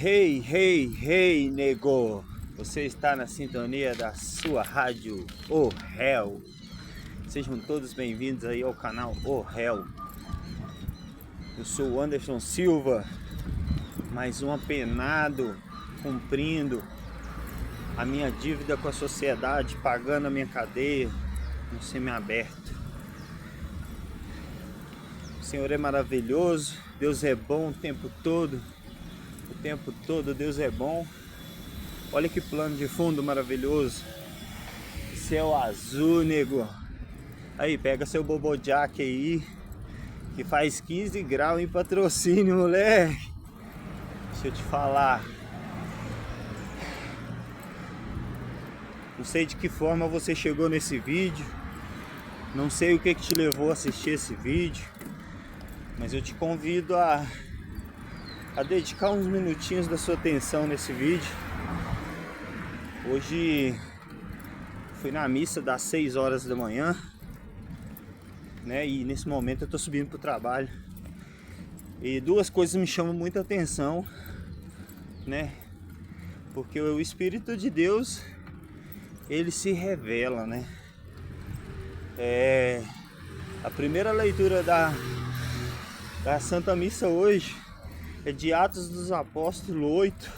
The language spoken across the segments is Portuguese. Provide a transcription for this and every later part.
Hey, hey, hey, nego! Você está na sintonia da sua rádio O Réu. Sejam todos bem-vindos aí ao canal O Réu. Eu sou o Anderson Silva, mais um apenado, cumprindo a minha dívida com a sociedade, pagando a minha cadeia no semiaberto. O Senhor é maravilhoso, Deus é bom o tempo todo. O tempo todo Deus é bom. Olha que plano de fundo maravilhoso. Céu azul, nego. Aí, pega seu Bobojack aí, que faz 15 graus em Patrocínio, moleque. Deixa eu te falar. Não sei de que forma você chegou nesse vídeo. Não sei o que te levou a assistir esse vídeo. Mas eu te convido a dedicar uns minutinhos da sua atenção nesse vídeo. Hoje fui na missa das 6 horas da manhã, né? E nesse momento eu tô subindo pro trabalho. E duas coisas me chamam muita atenção, né? Porque o Espírito de Deus, ele se revela, né? A primeira leitura da Santa Missa hoje é de Atos dos Apóstolos 8,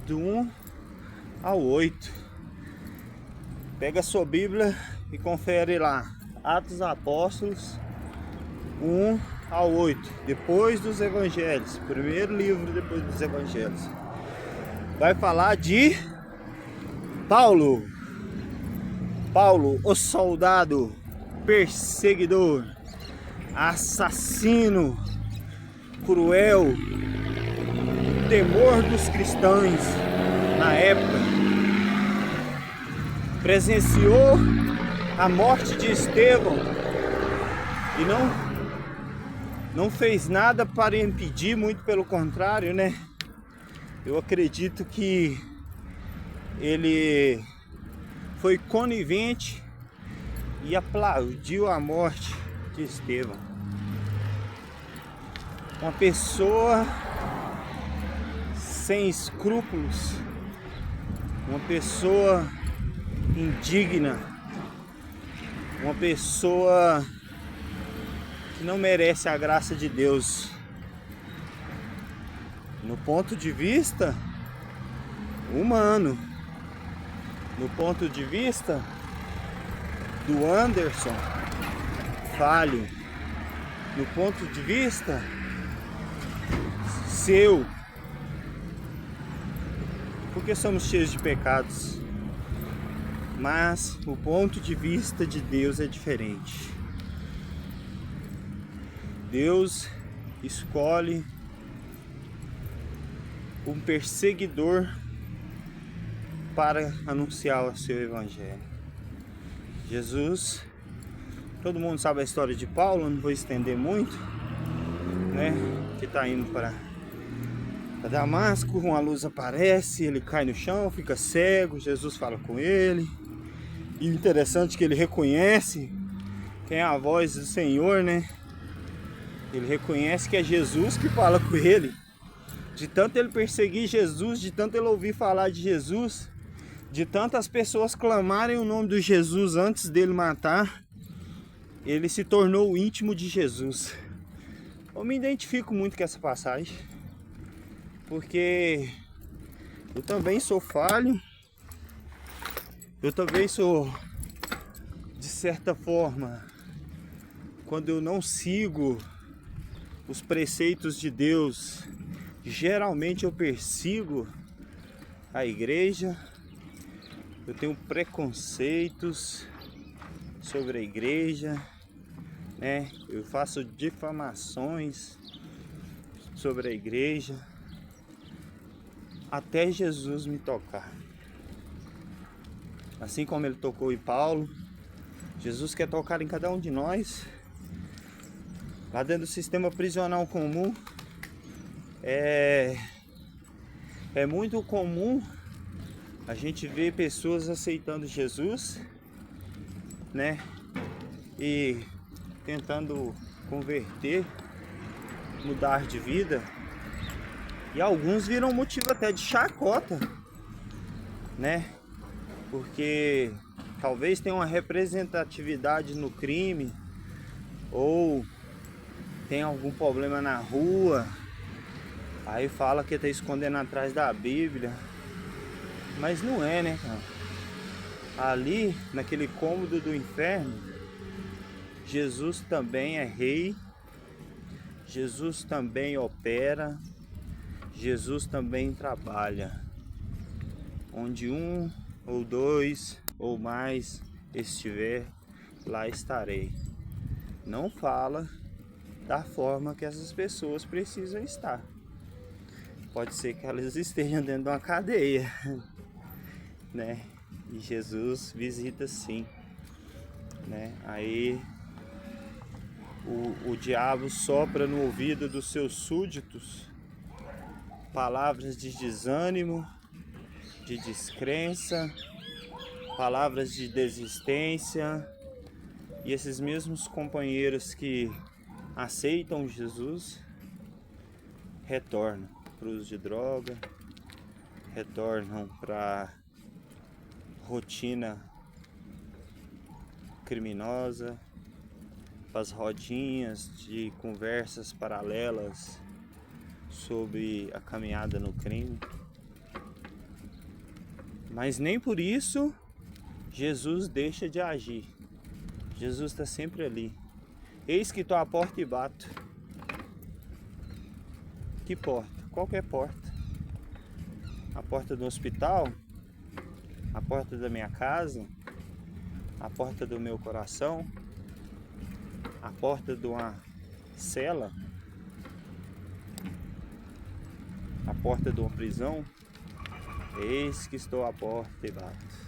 do 1 ao 8. Pega a sua Bíblia e confere lá. Atos dos Apóstolos 1 ao 8. Depois dos Evangelhos. Primeiro livro depois dos Evangelhos. Vai falar de Paulo. Paulo, o soldado, perseguidor, assassino, cruel, temor dos cristãos na época, presenciou a morte de Estevão e não fez nada para impedir, muito pelo contrário, né? Eu acredito que ele foi conivente e aplaudiu a morte de Estevão. Uma pessoa sem escrúpulos, uma pessoa indigna, uma pessoa que não merece a graça de Deus. No ponto de vista humano, no ponto de vista do Anderson, falho. No ponto de vista seu, porque somos cheios de pecados. Mas o ponto de vista de Deus é diferente. Deus escolhe um perseguidor para anunciar o seu evangelho. Jesus, todo mundo sabe a história de Paulo, não vou estender muito, né? Que está indo para Damasco, uma luz aparece, ele cai no chão, fica cego, Jesus fala com ele. E o interessante é que ele reconhece quem é a voz do Senhor, né? Ele reconhece que é Jesus que fala com ele. De tanto ele perseguir Jesus, de tanto ele ouvir falar de Jesus, de tantas pessoas clamarem o nome de Jesus antes dele matar, ele se tornou íntimo de Jesus. Eu me identifico muito com essa passagem, porque eu também sou falho, eu também sou, de certa forma, quando eu não sigo os preceitos de Deus, geralmente eu persigo a igreja, eu tenho preconceitos sobre a igreja, né? Eu faço difamações sobre a igreja, até Jesus me tocar. Assim como ele tocou em Paulo, Jesus quer tocar em cada um de nós. Lá dentro do sistema prisional comum, é muito comum a gente ver pessoas aceitando Jesus, né? E tentando converter, mudar de vida. E alguns viram motivo até de chacota, né? Porque talvez tenha uma representatividade no crime, ou tem algum problema na rua, aí fala que tá escondendo atrás da Bíblia. Mas não é, né, cara? Ali, naquele cômodo do inferno, Jesus também é rei, Jesus também opera, Jesus também trabalha. Onde um ou dois ou mais estiver, lá estarei. Não fala da forma que essas pessoas precisam estar. Pode ser que elas estejam dentro de uma cadeia, né? E Jesus visita sim, né? Aí o diabo sopra no ouvido dos seus súditos palavras de desânimo, de descrença, palavras de desistência, e esses mesmos companheiros que aceitam Jesus retornam para o uso de droga, retornam para rotina criminosa, para as rodinhas de conversas paralelas sobre a caminhada no crime. Mas nem por isso Jesus deixa de agir. Jesus está sempre ali. Eis que estou à porta e bato. Que porta? Qualquer porta. A porta do hospital, a porta da minha casa, a porta do meu coração, a porta de uma cela, a porta de uma prisão. Eis que estou à porta e bato.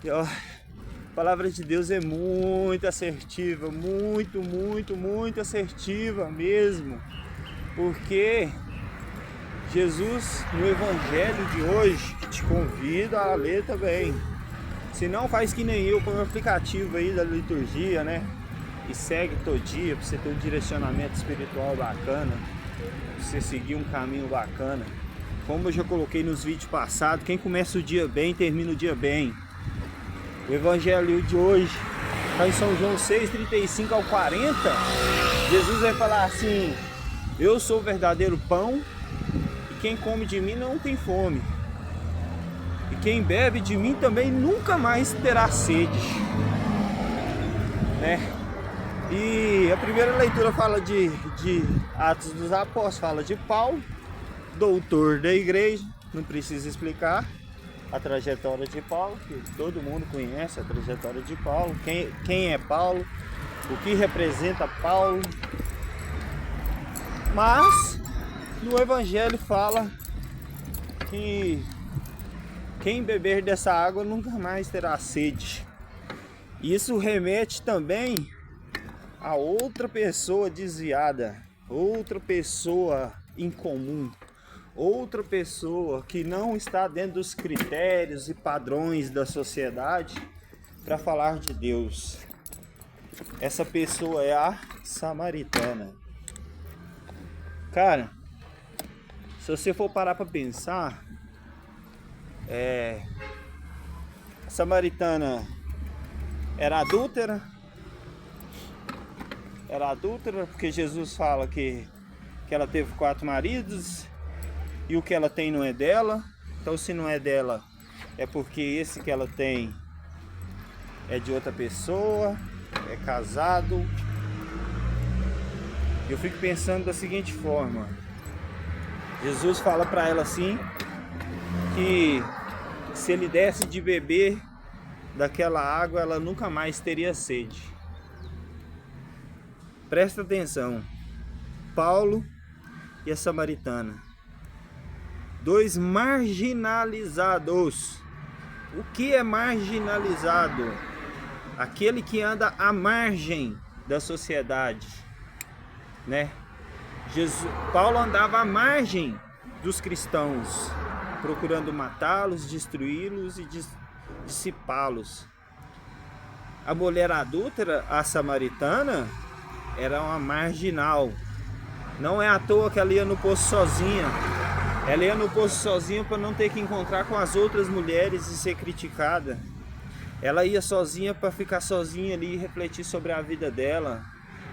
E, ó, a palavra de Deus é muito assertiva, muito assertiva mesmo, porque Jesus, no evangelho de hoje, que te convido a ler também, se não faz que nem eu, põe um aplicativo aí da liturgia, né, e segue todo dia, para você ter um direcionamento espiritual bacana, para você seguir um caminho bacana. Como eu já coloquei nos vídeos passados, quem começa o dia bem, termina o dia bem. O evangelho de hoje está em São João 6:35 ao 40. Jesus vai falar assim: eu sou o verdadeiro pão, e quem come de mim não tem fome, e quem bebe de mim também nunca mais terá sede, né? E a primeira leitura fala de Atos dos Apóstolos, fala de Paulo, doutor da igreja. Não precisa explicar a trajetória de Paulo, que todo mundo conhece a trajetória de Paulo, quem é Paulo, o que representa Paulo. Mas no evangelho fala que quem beber dessa água nunca mais terá sede. Isso remete também a outra pessoa desviada, outra pessoa incomum, outra pessoa que não está dentro dos critérios e padrões da sociedade para falar de Deus. Essa pessoa é a samaritana. Cara, se você for parar para pensar, a samaritana era adúltera. Era adúltera porque Jesus fala que ela teve 4 maridos e o que ela tem não é dela. Então, se não é dela, é porque esse que ela tem é de outra pessoa, é casado. Eu fico pensando da seguinte forma: Jesus fala para ela assim, que se ele desse de beber daquela água, ela nunca mais teria sede. Presta atenção, Paulo e a samaritana, 2 marginalizados. O que é marginalizado? Aquele que anda à margem da sociedade, né? Paulo andava à margem dos cristãos, procurando matá-los, destruí-los e dissipá-los. A mulher adúltera, a samaritana, era uma marginal, Não é à toa que ela ia no poço sozinha. Ela ia no poço sozinha para não ter que encontrar com as outras mulheres e ser criticada. Ela ia sozinha para ficar sozinha ali e refletir sobre a vida dela.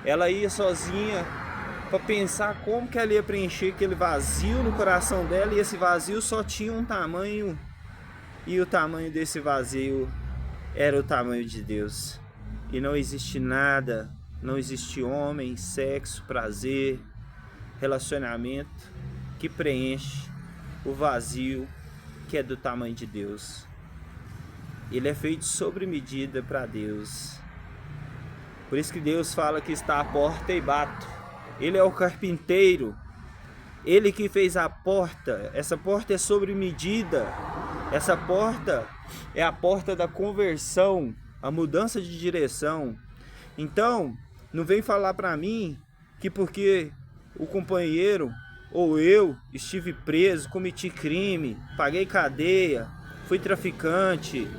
Ela ia sozinha para pensar como que ela ia preencher aquele vazio no coração dela, e esse vazio só tinha um tamanho, e o tamanho desse vazio era o tamanho de Deus. E não existe nada, não existe homem, sexo, prazer, relacionamento que preenche o vazio que é do tamanho de Deus. Ele é feito sobre medida para Deus. Por isso que Deus fala que está à porta e bato. Ele é o carpinteiro. Ele que fez a porta. Essa porta é sobre medida. Essa porta é a porta da conversão, a mudança de direção. Então, não vem falar para mim que porque o companheiro ou eu estive preso, cometi crime, paguei cadeia, fui traficante,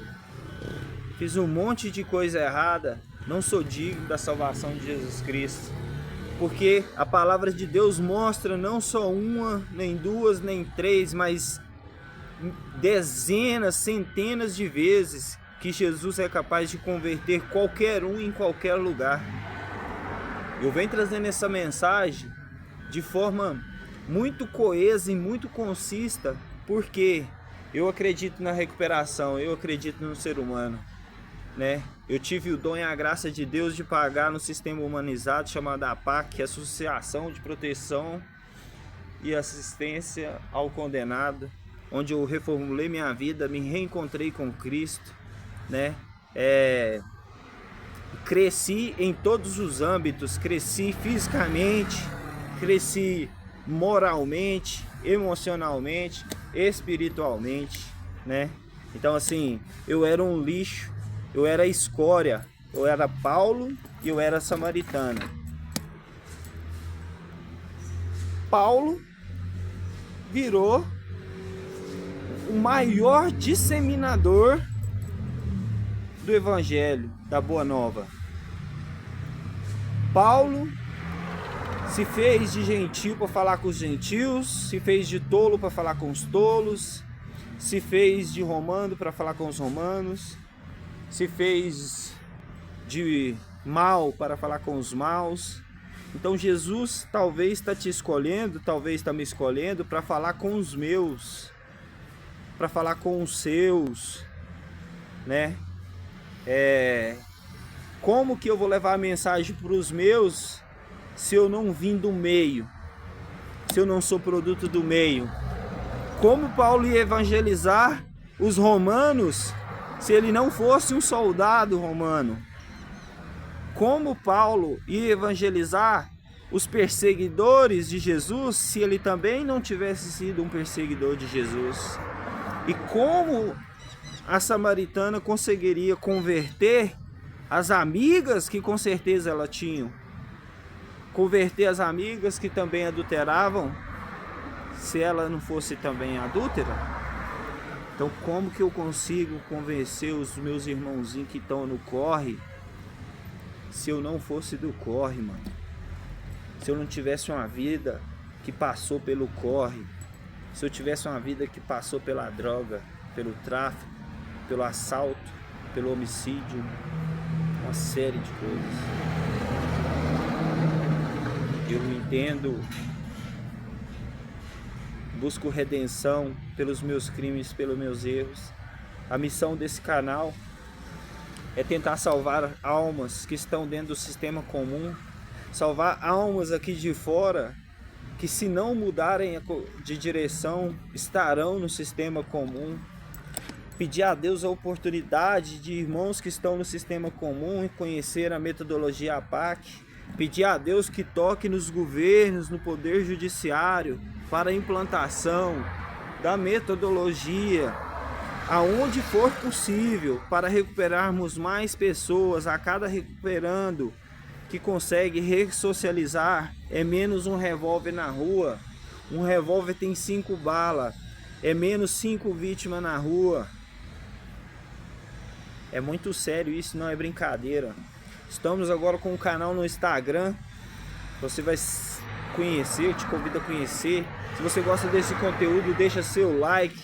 fiz um monte de coisa errada, não sou digno da salvação de Jesus Cristo. Porque a palavra de Deus mostra não só uma, nem duas, nem três, mas dezenas, centenas de vezes que Jesus é capaz de converter qualquer um em qualquer lugar. Eu venho trazendo essa mensagem de forma muito coesa e muito concisa, porque eu acredito na recuperação, eu acredito no ser humano, né? Eu tive o dom e a graça de Deus de pagar no sistema humanizado chamado APAC, que é a Associação de Proteção e Assistência ao Condenado, onde eu reformulei minha vida, me reencontrei com Cristo, né? Cresci em todos os âmbitos, cresci fisicamente, cresci moralmente, emocionalmente, espiritualmente, né? Então assim, eu era um lixo, eu era escória, eu era Paulo e eu era samaritana. Paulo virou o maior disseminador do Evangelho, da Boa Nova. Paulo se fez de gentil para falar com os gentios, se fez de tolo para falar com os tolos, se fez de romano para falar com os romanos, se fez de mal para falar com os maus. Então Jesus talvez está te escolhendo, talvez está me escolhendo para falar com os meus, para falar com os seus, né? Como que eu vou levar a mensagem para os meus se eu não vim do meio, se eu não sou produto do meio? Como Paulo ia evangelizar os romanos se ele não fosse um soldado romano? Como Paulo ia evangelizar os perseguidores de Jesus se ele também não tivesse sido um perseguidor de Jesus? E como a samaritana conseguiria converter as amigas que com certeza ela tinha? Converter as amigas que também adulteravam, se ela não fosse também adúltera? Então como que eu consigo convencer os meus irmãozinhos que estão no corre, se eu não fosse do corre, mano? Se eu não tivesse uma vida que passou pelo corre, se eu tivesse uma vida que passou pela droga, pelo tráfico, pelo assalto, pelo homicídio, uma série de coisas. Eu entendo, busco redenção pelos meus crimes, pelos meus erros. A missão desse canal é tentar salvar almas que estão dentro do sistema comum, salvar almas aqui de fora que, se não mudarem de direção, estarão no sistema comum. Pedir a Deus a oportunidade de irmãos que estão no sistema comum e conhecer a metodologia APAC. Pedir a Deus que toque nos governos, no poder judiciário, para a implantação da metodologia, aonde for possível, para recuperarmos mais pessoas. A cada recuperando que consegue ressocializar, é menos um revólver na rua. Um revólver tem 5 balas, é menos 5 vítimas na rua. É muito sério isso, não é brincadeira. Estamos agora com um canal no Instagram. Você vai conhecer, eu te convido a conhecer. Se você gosta desse conteúdo, deixa seu like,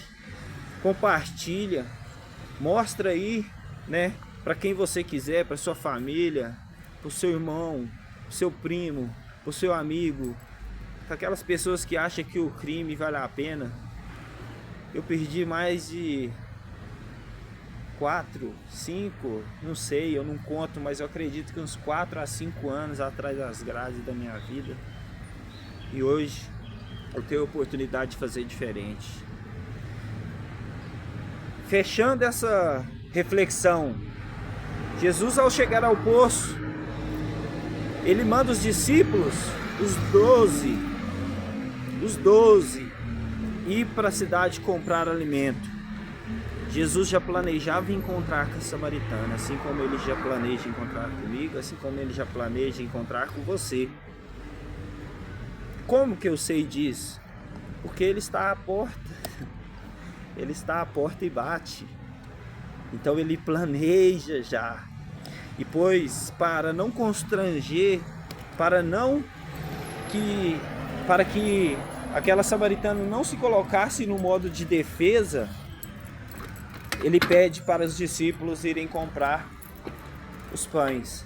compartilha, mostra aí, né, para quem você quiser, para sua família, para o seu irmão, pro seu primo, pro seu amigo, para aquelas pessoas que acham que o crime vale a pena. Eu perdi mais de 4, 5, não sei, eu não conto, mas eu acredito que uns 4 a 5 anos atrás das grades da minha vida. E hoje eu tenho a oportunidade de fazer diferente. Fechando essa reflexão, Jesus, ao chegar ao poço, ele manda os discípulos, os 12, ir para a cidade comprar alimento. Jesus já planejava encontrar com a samaritana, assim como ele já planeja encontrar comigo, assim como ele já planeja encontrar com você. Como que eu sei disso? Porque ele está à porta. Ele está à porta e bate. Então ele planeja já. E pois, para não constranger, para que aquela samaritana não se colocasse no modo de defesa, ele pede para os discípulos irem comprar os pães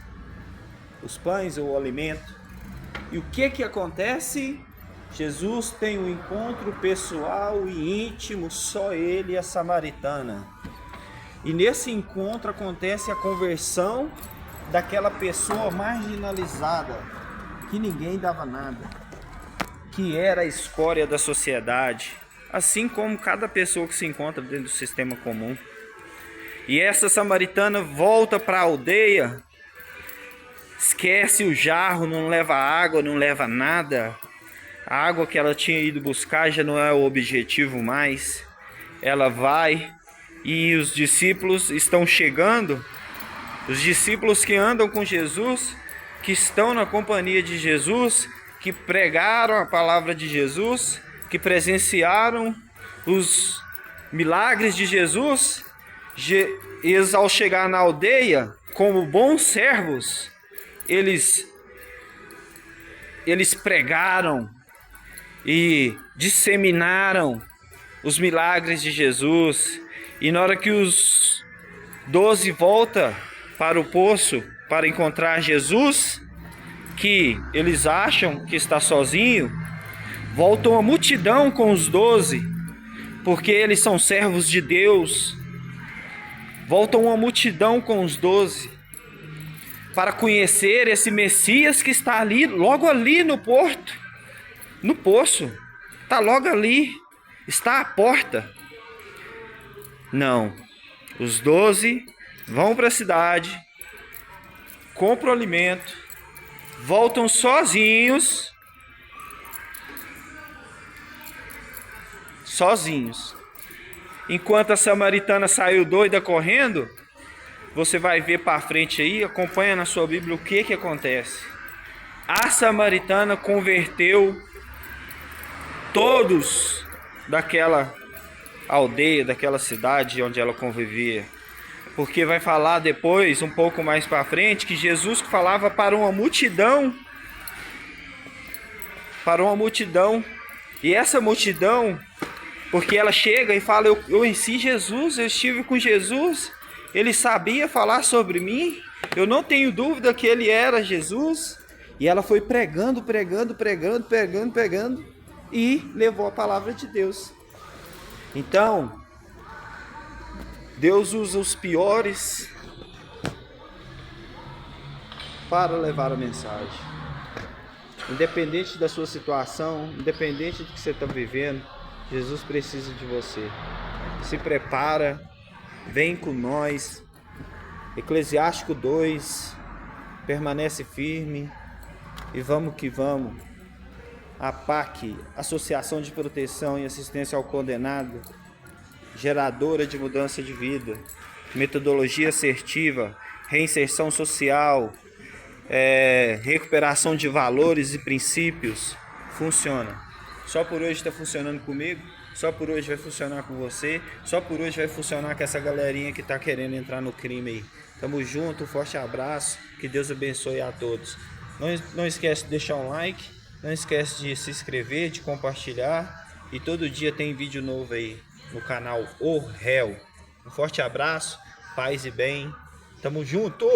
ou o alimento. E o que acontece? Jesus tem um encontro pessoal e íntimo, só ele e a samaritana. E nesse encontro acontece a conversão daquela pessoa marginalizada, que ninguém dava nada, que era a escória da sociedade, assim como cada pessoa que se encontra dentro do sistema comum. E essa samaritana volta para a aldeia, esquece o jarro, não leva água, não leva nada. A água que ela tinha ido buscar já não é o objetivo mais. Ela vai e os discípulos estão chegando, os discípulos que andam com Jesus, que estão na companhia de Jesus, que pregaram a palavra de Jesus, que presenciaram os milagres de Jesus, eles ao chegar na aldeia, como bons servos, eles pregaram e disseminaram os milagres de Jesus. E na hora que os 12 voltam para o poço para encontrar Jesus, que eles acham que está sozinho, voltam a multidão com os 12, porque eles são servos de Deus. Voltam uma multidão com os 12 para conhecer esse Messias que está ali, logo ali no porto, no poço, está logo ali, está à porta. Não, os 12 vão para a cidade, compram alimento, voltam sozinhos, enquanto a samaritana saiu doida correndo. Você vai ver para frente aí, acompanha na sua Bíblia o que acontece. A samaritana converteu todos daquela aldeia, daquela cidade onde ela convivia. Porque vai falar depois, um pouco mais para frente, que Jesus falava para uma multidão. E essa multidão, porque ela chega e fala, eu conheci Jesus, eu estive com Jesus, ele sabia falar sobre mim, eu não tenho dúvida que ele era Jesus. E ela foi pregando, e levou a palavra de Deus. Então, Deus usa os piores para levar a mensagem. Independente da sua situação, independente do que você está vivendo, Jesus precisa de você. Se prepara, vem com nós. Eclesiástico 2, permanece firme e vamos que vamos. A APAC, Associação de Proteção e Assistência ao Condenado, geradora de mudança de vida, metodologia assertiva, reinserção social, recuperação de valores e princípios, funciona. Só por hoje está funcionando comigo, só por hoje vai funcionar com você, só por hoje vai funcionar com essa galerinha que está querendo entrar no crime aí. Tamo junto, um forte abraço, que Deus abençoe a todos. Não esquece de deixar um like, Não esquece de se inscrever, de compartilhar. E todo dia tem vídeo novo aí no canal O Réu. Um forte abraço, paz e bem. Tamo junto!